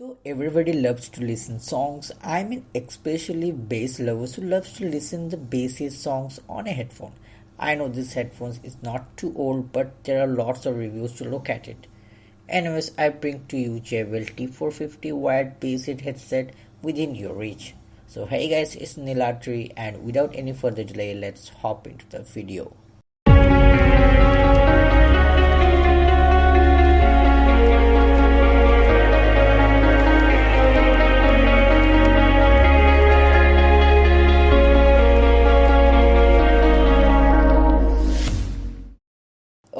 So everybody loves to listen songs. I mean especially bass lovers who loves to listen the bassiest songs on a headphone. I know this headphones is not too old, but there are lots of reviews to look at it. Anyways, I bring to you JBL T450 wired basshead headset within your reach. So hey guys, it's Nilatri and without any further delay, let's hop into the video.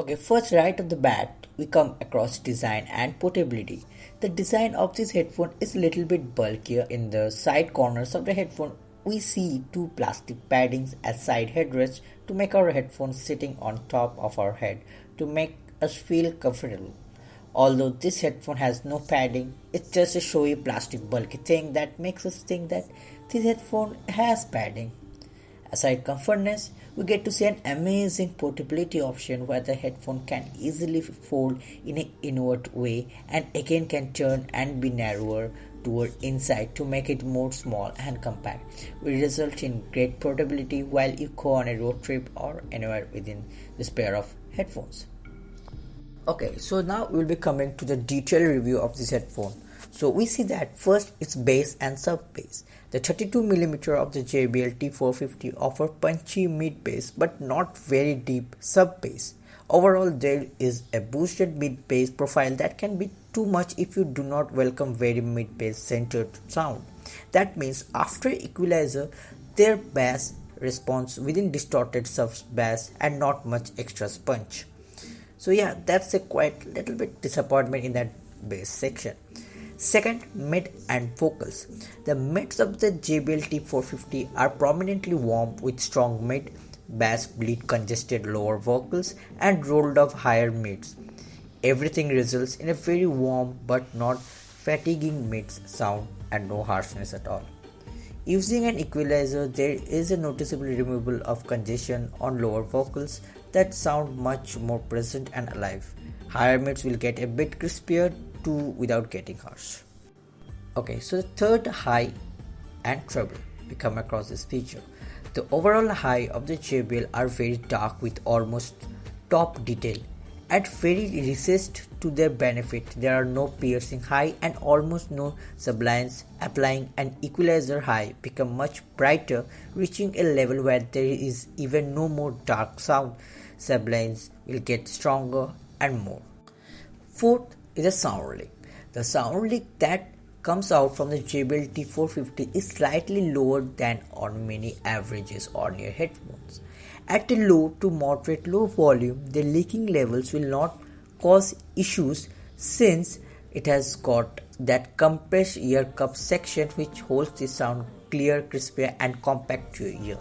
Okay, first right off the bat, we come across design and portability. The design of this headphone is a little bit bulkier. In the side corners of the headphone, we see two plastic paddings as side headrests to make our headphones sitting on top of our head to make us feel comfortable. Although this headphone has no padding, it's just a showy plastic bulky thing that makes us think that this headphone has padding. Aside comfortness, we get to see an amazing portability option where the headphone can easily fold in an inward way and again can turn and be narrower toward inside to make it more small and compact, which result in great portability while you go on a road trip or anywhere within this pair of headphones. Okay, so now we'll be coming to the detailed review of this headphone. So we see that first it's bass and sub bass. The 32mm of the JBL T450 offer punchy mid bass but not very deep sub bass. Overall, there is a boosted mid bass profile that can be too much if you do not welcome very mid bass centered sound. That means after equalizer, their bass responds within distorted sub bass and not much extra punch. So yeah, that's a quite little bit disappointment in that bass section. Second, mid and vocals. The mids of the JBL T450 are prominently warm with strong mid, bass bleed congested lower vocals and rolled off higher mids. Everything results in a very warm but not fatiguing mids sound and no harshness at all. Using an equalizer, there is a noticeable removal of congestion on lower vocals that sound much more present and alive. Higher mids will get a bit crispier too without getting harsh. Okay, so the third, high and treble. We come across this feature. The overall high of the JBL are very dark with almost top detail. At very recessed to their benefit, there are no piercing high and almost no sublines. Applying an equalizer high become much brighter, reaching a level where there is even no more dark sound. Sublines will get stronger and more. Fourth is a sound leak. The sound leak that comes out from the JBL T450 is slightly lower than on many averages on your headphones. At a low to moderate low volume, the leaking levels will not cause issues since it has got that compressed ear cup section which holds the sound clear, crisper and compact to your ear.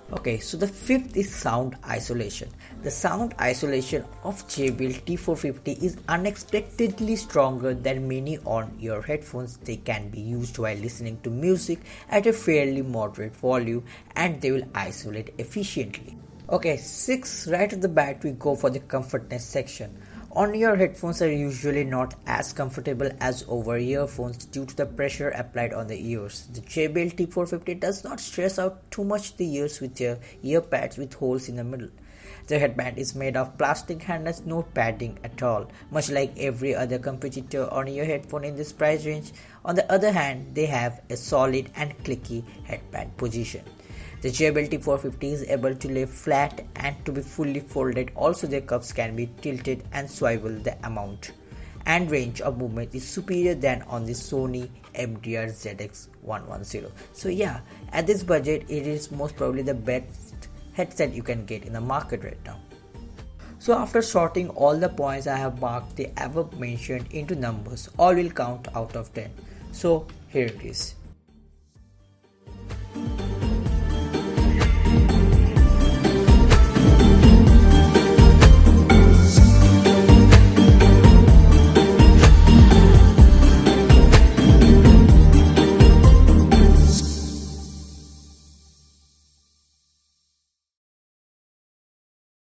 Okay, so the fifth is sound isolation. The sound isolation of JBL T450 is unexpectedly stronger than many on-ear headphones. They can be used while listening to music at a fairly moderate volume and they will isolate efficiently. Okay, 6, right at the bat we go for the comfortness section. On-ear headphones are usually not as comfortable as over-ear phones due to the pressure applied on the ears. The JBL T450 does not stress out too much the ears with their ear pads with holes in the middle. The headband is made of plastic and has no padding at all, much like every other competitor on-ear headphone in this price range. On the other hand, they have a solid and clicky headband position. The JBL T450 is able to lay flat and to be fully folded. Also, their cups can be tilted and swivel. The amount and range of movement is superior than on the Sony MDR ZX110. So yeah, at this budget, it is most probably the best headset you can get in the market right now. So after sorting all the points I have marked the above mentioned into numbers, all will count out of 10. So here it is.